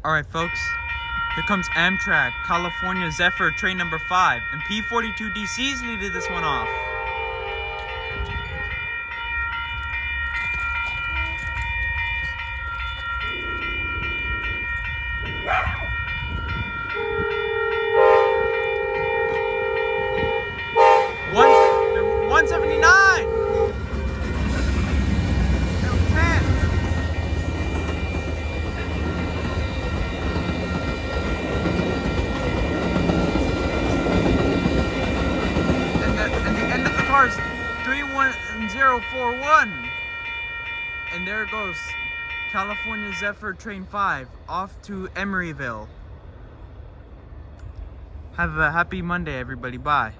Alright folks, here comes Amtrak, California Zephyr, train number 5, and P42DC's leading this one off. They're 179! And the end of the car is 31041. And there it goes. California Zephyr Train 5 off to Emeryville. Have a happy Monday, everybody. Bye.